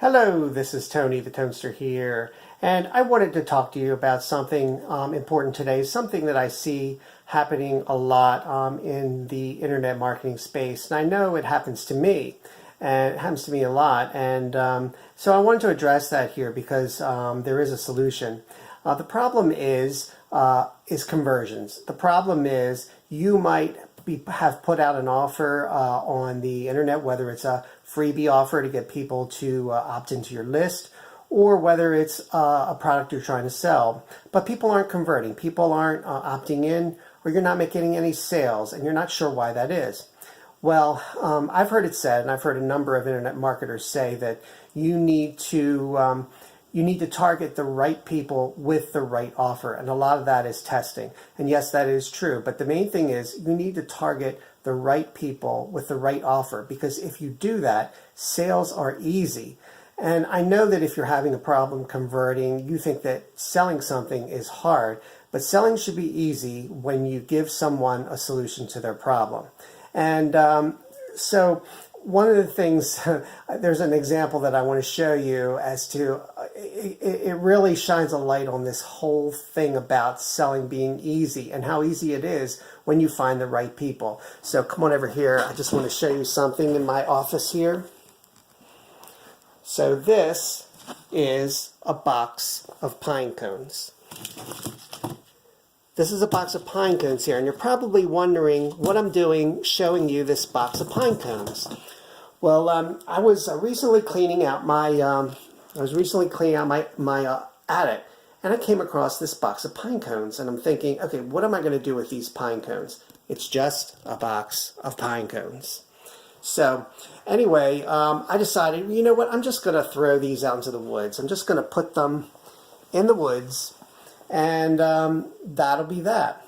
Hello, this is Tony the Toaster here, and I wanted to talk to you about something important today, something that I see happening a lot in the internet marketing space. And I know it happens to me, and it happens to me a lot, and so I wanted to address that here because there is a solution. The problem is conversions. The problem is you might have put out an offer on the internet, whether it's a freebie offer to get people to opt into your list, or whether it's a product you're trying to sell, but people aren't converting, people aren't opting in, or you're not making any sales, and you're not sure why that is. Well, I've heard it said, and I've heard a number of internet marketers say that you need to target the right people with the right offer, and a lot of that is testing. And yes, that is true, but the main thing is you need to target the right people with the right offer, because if you do that, sales are easy. And I know that if you're having a problem converting, you think that selling something is hard, but selling should be easy when you give someone a solution to their problem. And so one of the things, there's an example that I want to show you as to, it really shines a light on this whole thing about selling being easy and how easy it is when you find the right people. So come on over here. I just want to show you something in my office here. So this is a box of pine cones. This is a box of pine cones here, and you're probably wondering what I'm doing showing you this box of pine cones. Well, I was recently cleaning out my attic, and I came across this box of pine cones, and I'm thinking, okay, what am I going to do with these pine cones? It's just a box of pine cones. So anyway, I decided, you know what, I'm just going to throw these out into the woods. I'm just going to put them in the woods, and that'll be that.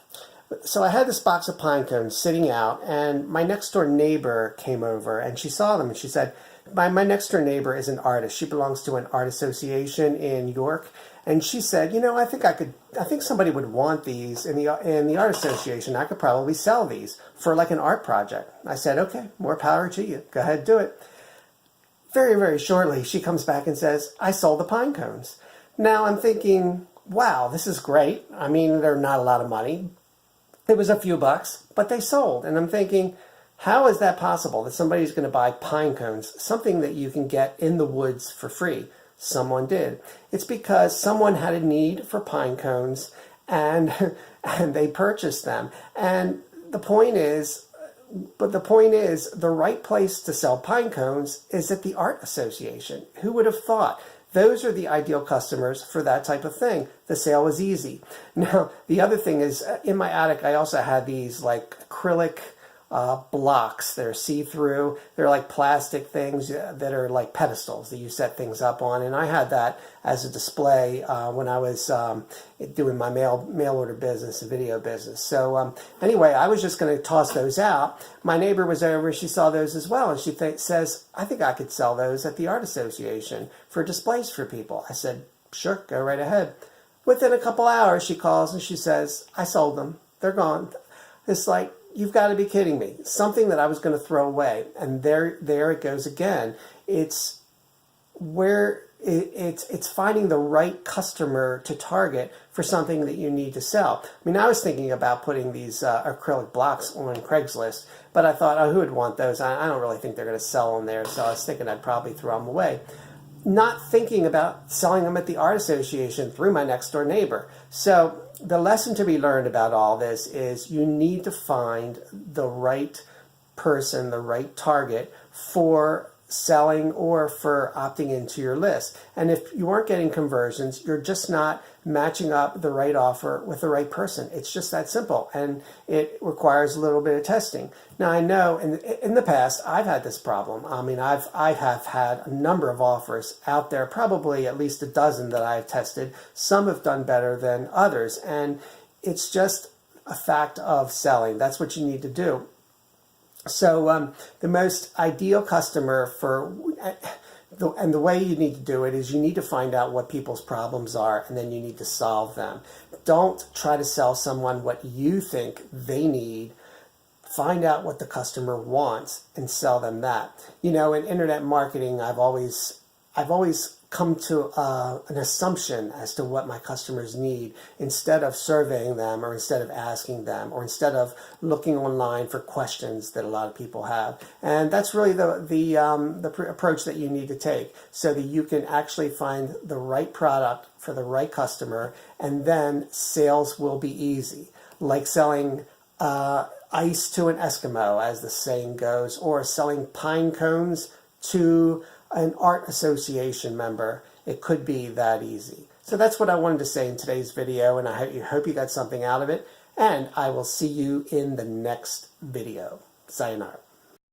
So I had this box of pine cones sitting out, and my next door neighbor came over, and she saw them, and she said, my next door neighbor is an artist. She belongs to an art association in York, and she said, you know, I think somebody would want these in the art association. I could probably sell these for like an art project. I said, okay, more power to you. Go ahead, do it. Very, very shortly, she comes back and says, I sold the pine cones. Now I'm thinking, wow, this is great. I mean, they're not a lot of money. It was a few bucks, but they sold. And I'm thinking, how is that possible that somebody's going to buy pine cones, something that you can get in the woods for free? Someone did. It's because someone had a need for pine cones, and they purchased them. And the point is, the right place to sell pine cones is at the art association. Who would have thought? Those are the ideal customers for that type of thing. The sale was easy. Now, the other thing is, in my attic, I also had these like acrylic blocks. They're see-through. They're like plastic things that are like pedestals that you set things up on. And I had that as a display when I was doing my mail order business, video business. So anyway, I was just going to toss those out. My neighbor was over. She saw those as well. And she says, I think I could sell those at the art association for displays for people. I said, sure, go right ahead. Within a couple hours, she calls and she says, I sold them. They're gone. It's like, you've got to be kidding me. Something that I was going to throw away. And there it goes again. It's finding the right customer to target for something that you need to sell. I mean, I was thinking about putting these acrylic blocks on Craigslist, but I thought, oh, who would want those? I don't really think they're going to sell them there, so I was thinking I'd probably throw them away. Not thinking about selling them at the art association through my next door neighbor. So the lesson to be learned about all this is you need to find the right person, the right target for selling or for opting into your list. And if you aren't getting conversions, you're just not matching up the right offer with the right person. It's just that simple, and it requires a little bit of testing. Now, I know in the past I've had this problem. I mean, I have had a number of offers out there, probably at least a dozen that I've tested. Some have done better than others, and it's just a fact of selling. That's what you need to do. So the most ideal customer and the way you need to do it is you need to find out what people's problems are, and then you need to solve them. Don't try to sell someone what you think they need. Find out what the customer wants and sell them that. You know, in internet marketing, I've always I've always come to an assumption as to what my customers need instead of surveying them, or instead of asking them, or instead of looking online for questions that a lot of people have. And that's really the approach that you need to take, so that you can actually find the right product for the right customer, and then sales will be easy. Like selling ice to an Eskimo, as the saying goes, or selling pine cones to an art association member. It could be that easy. So that's what I wanted to say in today's video, and I hope you got something out of it, and I will see you in the next video. Sayonara.